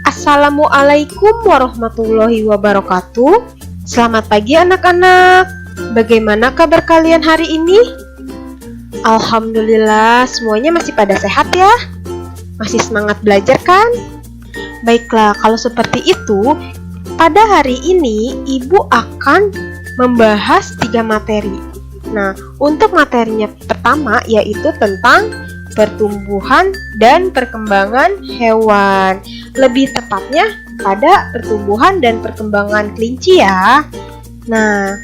Assalamualaikum warahmatullahi wabarakatuh. Selamat pagi anak-anak. Bagaimana kabar kalian hari ini? Alhamdulillah semuanya masih pada sehat ya? Masih semangat belajar kan? Baiklah, kalau seperti itu, pada hari ini Ibu akan membahas 3 materi. Nah, untuk materinya pertama yaitu tentang pertumbuhan dan perkembangan hewan. Lebih tepatnya pada pertumbuhan dan perkembangan kelinci ya. Nah,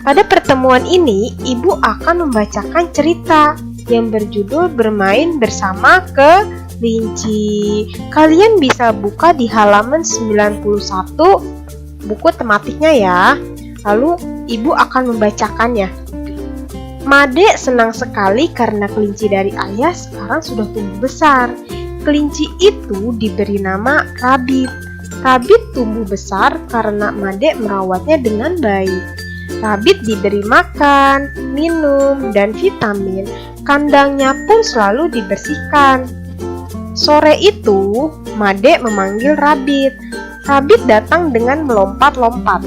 pada pertemuan ini Ibu akan membacakan cerita yang berjudul Bermain Bersama Kelinci. Kalian bisa buka di halaman 91 buku tematiknya ya. Lalu Ibu akan membacakannya. Made senang sekali karena kelinci dari ayah sekarang sudah tumbuh besar. Kelinci itu diberi nama Rabbit. Rabbit tumbuh besar karena Made merawatnya dengan baik. Rabbit diberi makan, minum, dan vitamin. Kandangnya pun selalu dibersihkan. Sore itu, Made memanggil Rabbit. Rabbit datang dengan melompat-lompat.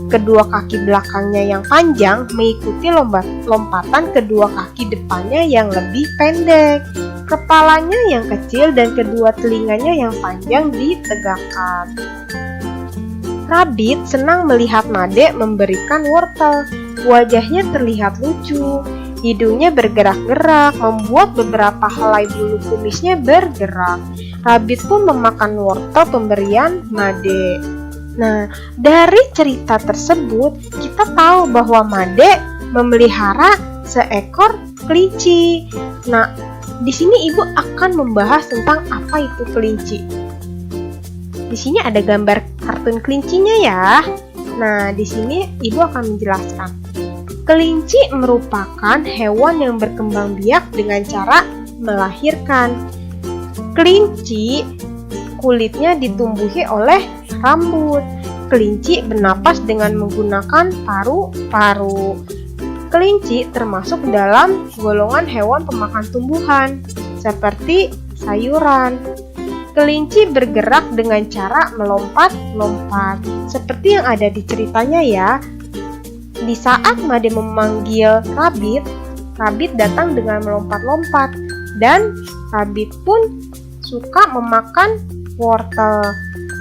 Kedua kaki belakangnya yang panjang mengikuti lompatan kedua kaki depannya yang lebih pendek. Kepalanya yang kecil dan kedua telinganya yang panjang ditegakkan. Rabbit senang melihat Made memberikan wortel. Wajahnya terlihat lucu. Hidungnya bergerak-gerak, membuat beberapa helai bulu kumisnya bergerak. Rabbit pun memakan wortel pemberian Made. Nah, dari cerita tersebut kita tahu bahwa Made memelihara seekor kelinci. Nah, di sini Ibu akan membahas tentang apa itu kelinci. Di sini ada gambar kartun kelincinya ya. Nah, di sini Ibu akan menjelaskan. Kelinci merupakan hewan yang berkembang biak dengan cara melahirkan. Kelinci kulitnya ditumbuhi oleh rambut. Kelinci bernapas dengan menggunakan paru-paru. Kelinci termasuk dalam golongan hewan pemakan tumbuhan, seperti sayuran. Kelinci bergerak dengan cara melompat-lompat, seperti yang ada di ceritanya ya. Di saat Made memanggil Rabbit, Rabbit datang dengan melompat-lompat, dan Rabbit pun suka memakan wortel.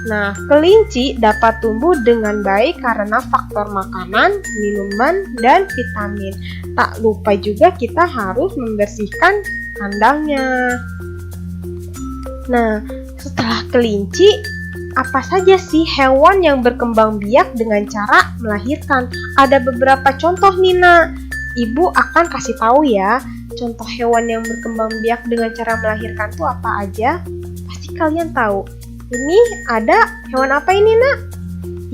Nah, kelinci dapat tumbuh dengan baik karena faktor makanan, minuman, dan vitamin. Tak lupa juga kita harus membersihkan kandangnya. Nah, setelah kelinci, apa saja sih hewan yang berkembang biak dengan cara melahirkan? Ada beberapa contoh nih, Nak. Ibu akan kasih tahu ya, contoh hewan yang berkembang biak dengan cara melahirkan itu apa aja? Pasti kalian tahu. Ini ada hewan apa ini, Nak?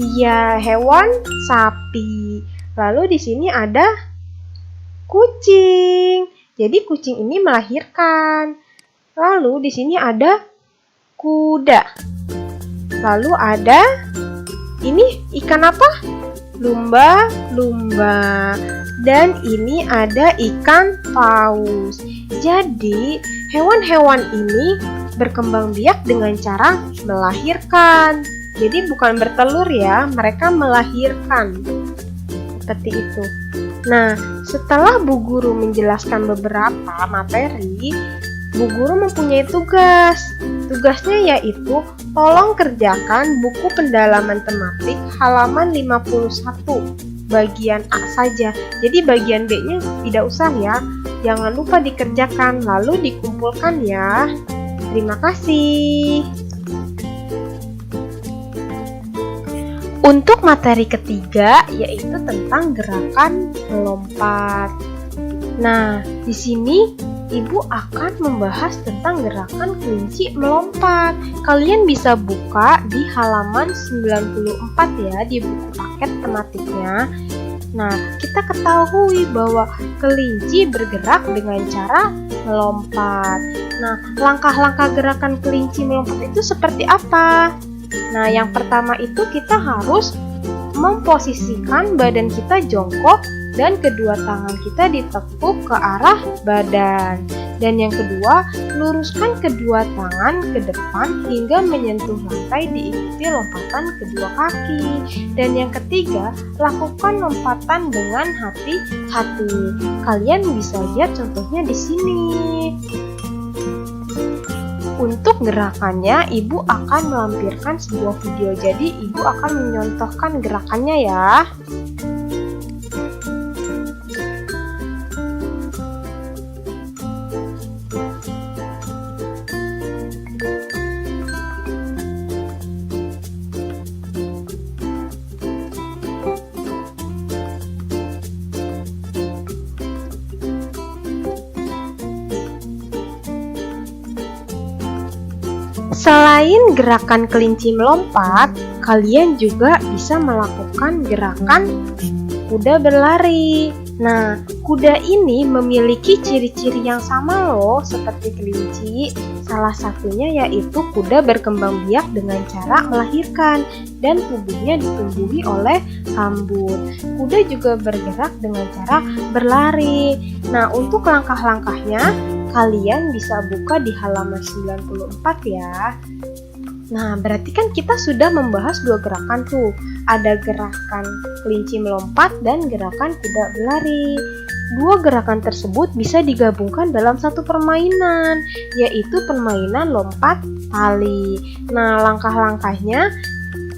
Iya, hewan sapi. Lalu di sini ada kucing. Jadi kucing ini melahirkan. Lalu di sini ada kuda. Lalu ada ini ikan apa? Lumba-lumba. Dan ini ada ikan paus. Jadi hewan-hewan ini berkembang biak dengan cara melahirkan. Jadi bukan bertelur ya, mereka melahirkan. Seperti itu. Nah, setelah Bu Guru menjelaskan beberapa materi, Bu Guru mempunyai tugas. Tugasnya yaitu tolong kerjakan buku pendalaman tematik halaman 51. Bagian A saja. Jadi bagian B-nya tidak usah ya. Jangan lupa dikerjakan lalu dikumpulkan ya. Terima kasih. Untuk materi ketiga yaitu tentang gerakan melompat. Nah, di sini Ibu akan membahas tentang gerakan kelinci melompat. Kalian bisa buka di halaman 94 ya di buku paket tematiknya. Nah, kita ketahui bahwa kelinci bergerak dengan cara melompat. Nah, langkah-langkah gerakan kelinci melompat itu seperti apa? Nah, yang pertama itu kita harus memposisikan badan kita jongkok dan kedua tangan kita ditekuk ke arah badan. Dan yang kedua, luruskan kedua tangan ke depan hingga menyentuh lantai diikuti lompatan kedua kaki. Dan yang ketiga, lakukan lompatan dengan hati-hati. Kalian bisa lihat contohnya di sini. Untuk gerakannya, ibu akan melampirkan sebuah video. Jadi, ibu akan menyontohkan gerakannya ya. Selain gerakan kelinci melompat, kalian juga bisa melakukan gerakan kuda berlari. Nah, kuda ini memiliki ciri-ciri yang sama loh seperti kelinci. Salah satunya yaitu kuda berkembang biak dengan cara melahirkan dan tubuhnya ditumbuhi oleh rambut. Kuda juga bergerak dengan cara berlari. Nah, untuk langkah-langkahnya kalian bisa buka di halaman 94 ya. Nah, berarti kan kita sudah membahas dua gerakan tuh. Ada gerakan kelinci melompat dan gerakan kuda berlari. Dua gerakan tersebut bisa digabungkan dalam satu permainan, yaitu permainan lompat tali. Nah, langkah-langkahnya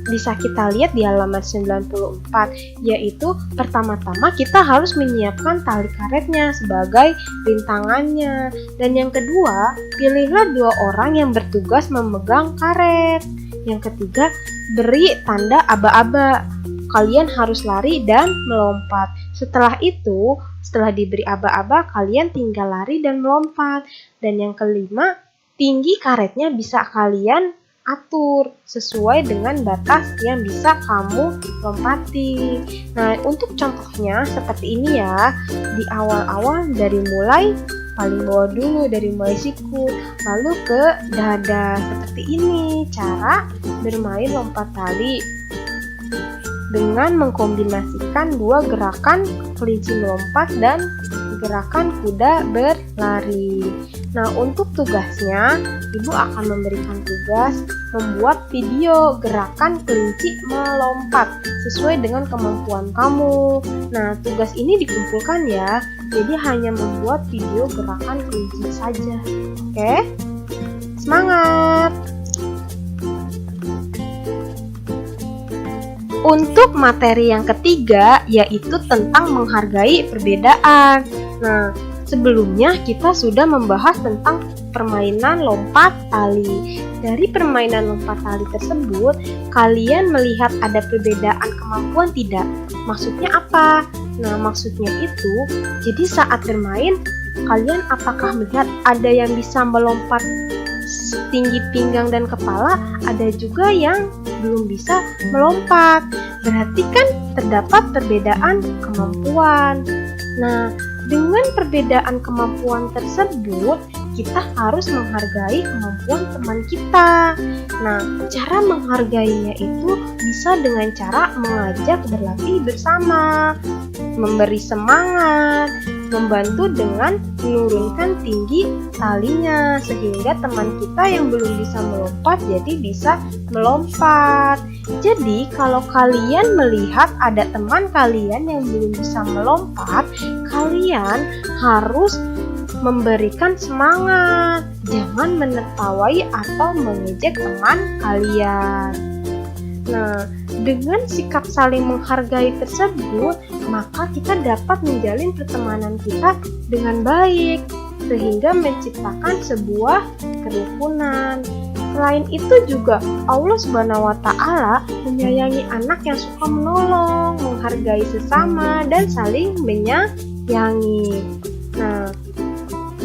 bisa kita lihat di halaman 94, yaitu pertama-tama kita harus menyiapkan tali karetnya sebagai rintangannya. Dan yang kedua, pilihlah dua orang yang bertugas memegang karet. Yang ketiga, beri tanda aba-aba. Kalian harus lari dan melompat. Setelah itu, setelah diberi aba-aba, kalian tinggal lari dan melompat. Dan yang kelima, tinggi karetnya bisa kalian atur sesuai dengan batas yang bisa kamu lompati. Nah, untuk contohnya seperti ini ya. Di awal-awal dari mulai paling bawah dulu, dari mulai siku lalu ke dada. Seperti ini cara bermain lompat tali dengan mengkombinasikan dua gerakan kelinci melompat dan gerakan kuda berlari. Nah, untuk tugasnya, ibu akan memberikan tugas membuat video gerakan kelinci melompat sesuai dengan kemampuan kamu. Nah, tugas ini dikumpulkan ya, jadi hanya membuat video gerakan kelinci saja. Oke? Semangat! Untuk materi yang ketiga, yaitu tentang menghargai perbedaan. Nah, sebelumnya kita sudah membahas tentang permainan lompat tali. Dari permainan lompat tali tersebut, kalian melihat ada perbedaan kemampuan tidak? Maksudnya apa? Nah, maksudnya itu, jadi saat bermain, kalian apakah melihat ada yang bisa melompat tinggi pinggang dan kepala, ada juga yang belum bisa melompat. Berarti kan terdapat perbedaan kemampuan. Nah, dengan perbedaan kemampuan tersebut, kita harus menghargai kemampuan teman kita. Nah, cara menghargainya itu bisa dengan cara mengajak berlatih bersama, memberi semangat, membantu dengan menurunkan tinggi talinya sehingga teman kita yang belum bisa melompat jadi bisa melompat. Jadi kalau kalian melihat ada teman kalian yang belum bisa melompat, kalian harus memberikan semangat. Jangan menertawai atau mengejek teman kalian. Nah, dengan sikap saling menghargai tersebut, maka kita dapat menjalin pertemanan kita dengan baik, sehingga menciptakan sebuah kerukunan. Selain itu juga Allah Subhanahu wa Ta'ala menyayangi anak yang suka menolong, menghargai sesama, dan saling menyayangi. Nah,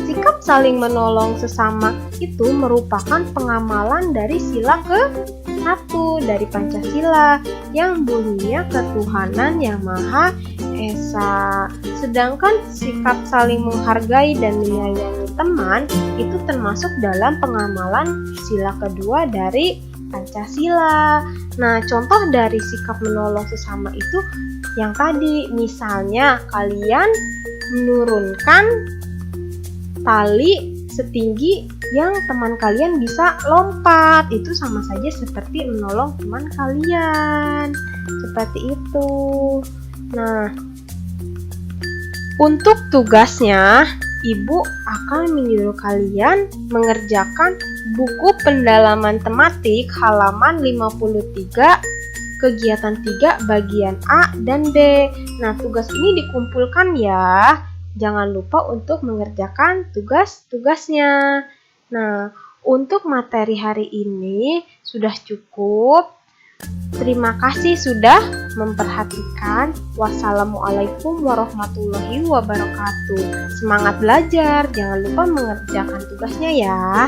sikap saling menolong sesama itu merupakan pengamalan dari sila ke-1 dari Pancasila yang bunyinya ketuhanan yang Maha Esa. Sedangkan sikap saling menghargai dan menyayangi teman itu termasuk dalam pengamalan sila kedua dari Pancasila. Nah, contoh dari sikap menolong sesama itu yang tadi. Misalnya kalian menurunkan tali setinggi yang teman kalian bisa lompat. Itu sama saja seperti menolong teman kalian. Seperti itu. Nah, untuk tugasnya, Ibu akan menyuruh kalian mengerjakan buku pendalaman tematik halaman 53, kegiatan 3 bagian A dan B. Nah, tugas ini dikumpulkan ya. Jangan lupa untuk mengerjakan tugas-tugasnya. Nah, untuk materi hari ini sudah cukup. Terima kasih sudah memperhatikan. Wassalamualaikum warahmatullahi wabarakatuh. Semangat belajar, jangan lupa mengerjakan tugasnya ya.